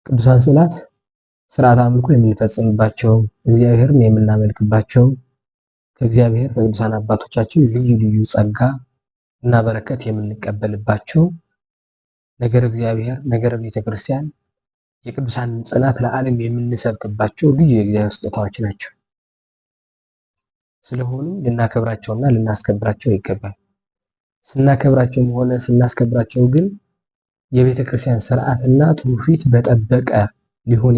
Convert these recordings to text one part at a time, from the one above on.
ቅዱሳን ስዕላት ስርዓት አምልኮ የምንፈጽምባቸው፣ እግዚአብሔርን የምናመልክባቸው፣ ከእግዚአብሔር ከቅዱሳን አባቶቻችን ልዩ ልዩ ጸጋ እና በረከት የምንቀበልባቸው፣ ነገረ እግዚአብሔር፣ ነገረ ቤተክርስቲያን፣ የቅዱሳን ጽናት ለዓለም የምንሰብክባቸው ልዩ የእግዚአብሔር ስጦታዎች ናቸው። ስለሆኑ ልናከብራቸውና ልናስከብራቸው ይገባል። ስናከብራቸውም ሆነ ስናስከብራቸው ግን የቤተክርስቲያን ስርዓትና ትውፊት በጠበቀ ሊሆን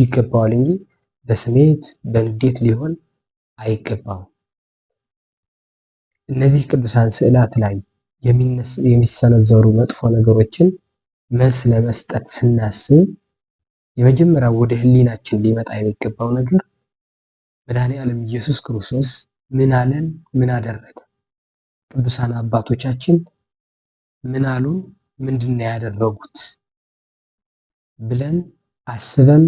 ይገባዋል እንጂ በስሜት በንዴት ሊሆን አይገባውም። እነዚህ ቅዱሳን ስዕላት ላይ የሚሰነዘሩ መጥፎ ነገሮችን መልስ ለመስጠት ስናስብ የመጀመሪያው ወደ ሕሊናችን ሊመጣ የሚገባው ነገር መድኃኔዓለም ኢየሱስ ክርስቶስ ምን አለን? ምን አደረገ? ቅዱሳን አባቶቻችን ምን አሉን? ምንድነው ያደረጉት? ብለን አስበን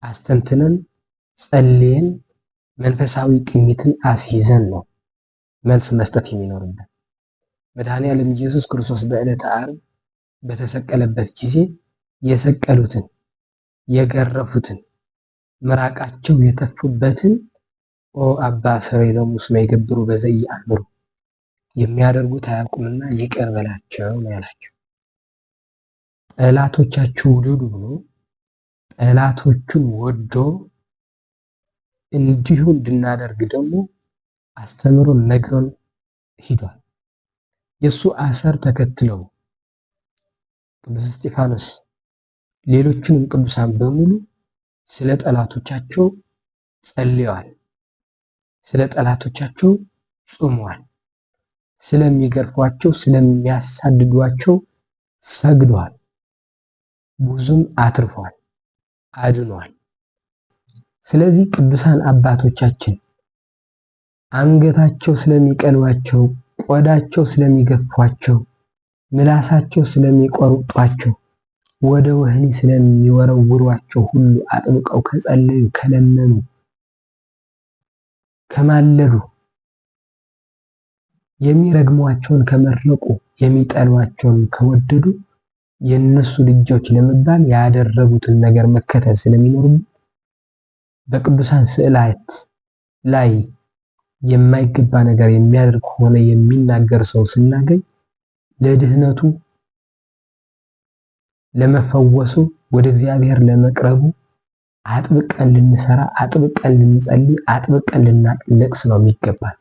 አስተንትነን ጸልየን መንፈሳዊ ቅኝትን አስይዘን ነው መልስ መስጠት የሚኖርብን። መድኃኔዓለም ኢየሱስ ክርስቶስ በዕለተ ዓርብ በተሰቀለበት ጊዜ የሰቀሉትን፣ የገረፉትን፣ ምራቃቸው የተፉበትን ኦ አባ ሰረይ ለሙስመ ይገብሩ በዘኢአምሩ የሚያደርጉት አያውቁምና ይቅር በላቸው ነው ያላቸው። ጠላቶቻችሁ ውደዱ ብሎ ጠላቶቹን ወዶ እንዲሁ እንድናደርግ ደግሞ አስተምሮን ነግሮን ሂዷል። የሱ አሰር ተከትለው ቅዱስ እስጢፋኖስ ሌሎችንም ቅዱሳን በሙሉ ስለ ጠላቶቻቸው ጸልየዋል። ስለ ጠላቶቻቸው ጾመዋል። ስለሚገርፏቸው ስለሚያሳድዷቸው ሰግደዋል። ብዙም አትርፈዋል፣ አድነዋል። ስለዚህ ቅዱሳን አባቶቻችን አንገታቸው ስለሚቀልባቸው፣ ቆዳቸው ስለሚገፏቸው፣ ምላሳቸው ስለሚቆርጧቸው፣ ወደ ወህኒ ስለሚወረውሯቸው ሁሉ አጥብቀው ከጸለዩ፣ ከለመኑ፣ ከማለዱ፣ የሚረግሟቸውን ከመረቁ፣ የሚጠሏቸውን ከወደዱ የነሱ ልጆች ለመባል ያደረጉትን ነገር መከተል ስለሚኖርብን በቅዱሳን ስዕላት ላይ የማይገባ ነገር የሚያደርግ ሆነ የሚናገር ሰው ስናገኝ ለድህነቱ፣ ለመፈወሱ፣ ወደ እግዚአብሔር ለመቅረቡ አጥብቀን ልንሰራ፣ አጥብቀን ልንጸልይ፣ አጥብቀን ልናለቅስ ነው የሚገባል።